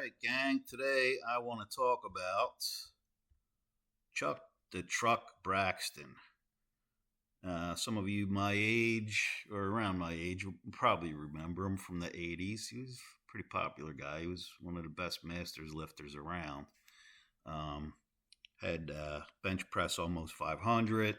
right, gang. Today I want to talk about Chuck the Truck Braxton. Some of you my age or around my age will probably remember him from the 80s. He was a pretty popular guy. He was one of the best masters lifters around. Um, had bench press almost 500,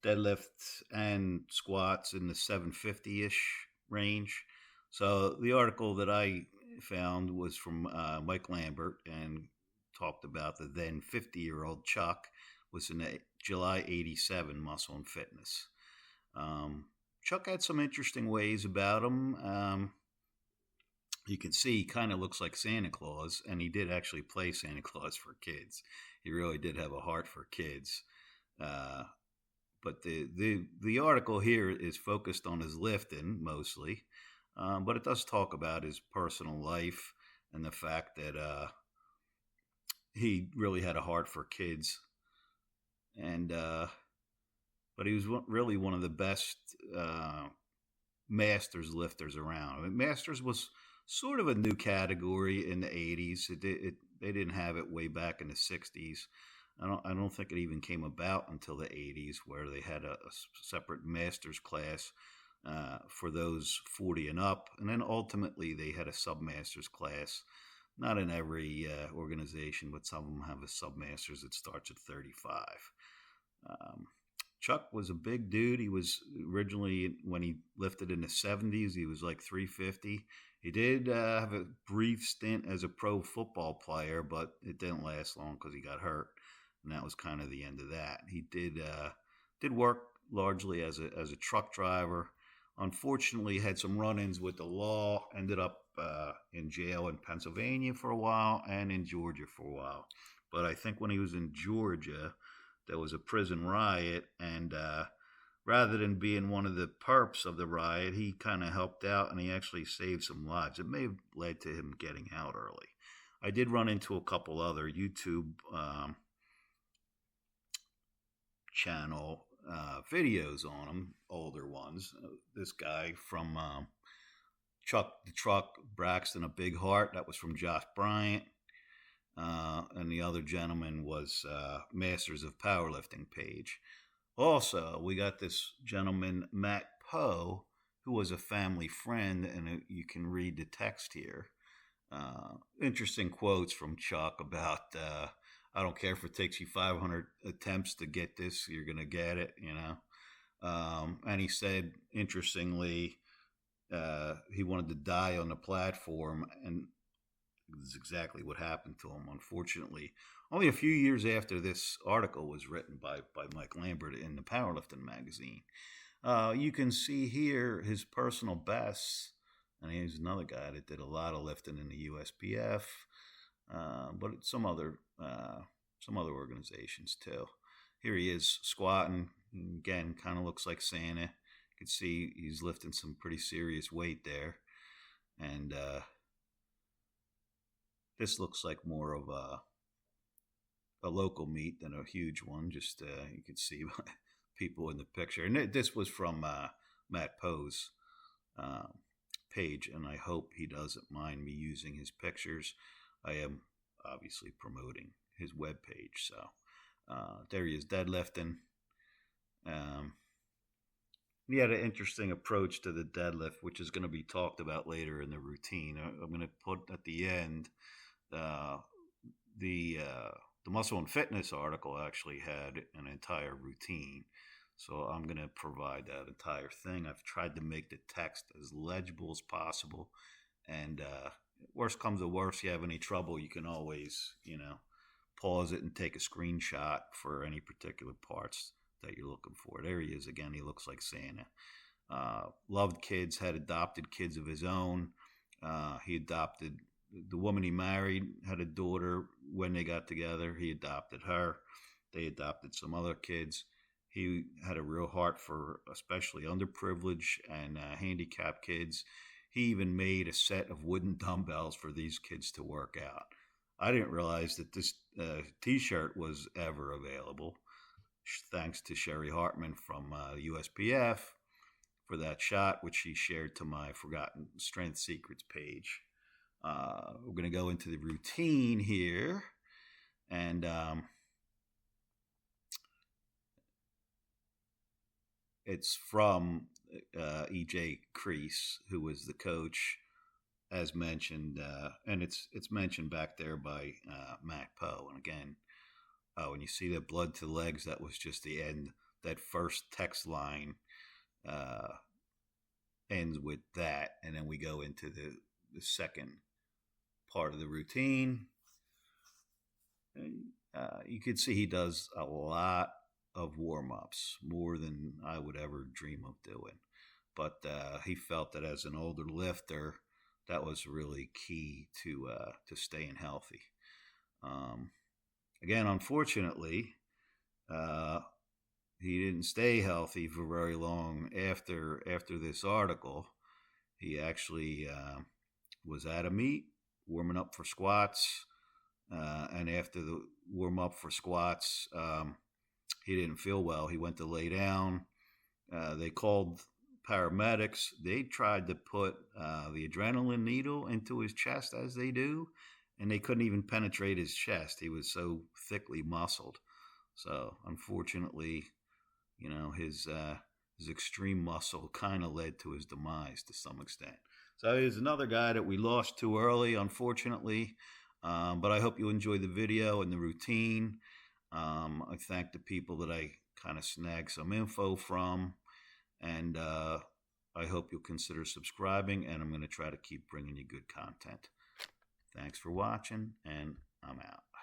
deadlift and squats in the 750 ish range. So the article that I found was from Mike Lambert and talked about the then 50-year-old Chuck was in the July 87 Muscle and Fitness. Chuck had some interesting ways about him. You can see he kind of looks like Santa Claus, and he did actually play Santa Claus for kids. He really did have a heart for kids. But the article here is focused on his lifting mostly, but it does talk about his personal life and the fact that he really had a heart for kids, and but he was really one of the best masters lifters around. I mean, masters was sort of a new category in the 80s. They didn't have it way back in the 60s. I don't think it even came about until the 80s, where they had a separate masters class for those 40 and up. And then ultimately they had a submasters class. Not in every organization, but some of them have a submasters that starts at 35. Chuck was a big dude. He was originally, when he lifted in the 70s, he was like 350. He did have a brief stint as a pro football player, but it didn't last long because he got hurt. And that was kind of the end of that. He did work largely as a truck driver. Unfortunately, had some run-ins with the law. Ended up in jail in Pennsylvania for a while and in Georgia for a while. But I think when he was in Georgia, there was a prison riot, and rather than being one of the perps of the riot, he kind of helped out, and he actually saved some lives. It may have led to him getting out early. I did run into a couple other YouTube channel videos on him, older ones. This guy from Chuck the Truck Braxton, a Big Heart, that was from Josh Bryant. And the other gentleman was Masters of Powerlifting page. Also, we got this gentleman, Matt Poe, who was a family friend, and you can read the text here. Interesting quotes from Chuck about, I don't care if it takes you 500 attempts to get this, you're going to get it, you know. And he said, interestingly, he wanted to die on the platform, and this is exactly what happened to him, unfortunately. Only a few years after this article was written by Mike Lambert in the Powerlifting magazine. You can see here his personal bests, and he's another guy that did a lot of lifting in the USPF, but some other organizations too. Here he is squatting. Again, kind of looks like Santa. You can see he's lifting some pretty serious weight there, and this looks like more of a local meet than a huge one. Just you can see people in the picture. And this was from Matt Poe's page, and I hope he doesn't mind me using his pictures. I am obviously promoting his webpage. So there he is, deadlifting. He had an interesting approach to the deadlift, which is going to be talked about later in the routine. I'm going to put at the end the Muscle and Fitness article actually had an entire routine, so I'm going to provide that entire thing. I've tried to make the text as legible as possible, and worst comes to worst, you have any trouble, you can always, pause it and take a screenshot for any particular parts that you're looking for. There he is again. He looks like Santa. Loved kids, had adopted kids of his own. He adopted the woman he married, had a daughter when they got together. He adopted her. They adopted some other kids. He had a real heart for especially underprivileged and handicapped kids. He even made a set of wooden dumbbells for these kids to work out. I didn't realize that this t-shirt was ever available. Thanks to Sherry Hartman from USPF for that shot, which she shared to my Forgotten Strength Secrets page. We're going to go into the routine here, and it's from E.J. Crease, who was the coach, as mentioned, and it's mentioned back there by Matt Poe. And again, when you see that blood to the legs, that was just the end. That first text line ends with that, and then we go into the second part of the routine. And, you can see he does a lot of warm-ups, more than I would ever dream of doing. But he felt that as an older lifter, that was really key to staying healthy. Again, unfortunately, he didn't stay healthy for very long after this article. He actually was at a meet, warming up for squats, and after the warm up for squats, he didn't feel well. He went to lay down. They called paramedics. They tried to put the adrenaline needle into his chest, as they do, and they couldn't even penetrate his chest. He was so thickly muscled. So unfortunately, his extreme muscle kind of led to his demise to some extent. So he's another guy that we lost too early, unfortunately. But I hope you enjoyed the video and the routine. I thank the people that I kind of snagged some info from. And I hope you'll consider subscribing. And I'm going to try to keep bringing you good content. Thanks for watching, and I'm out.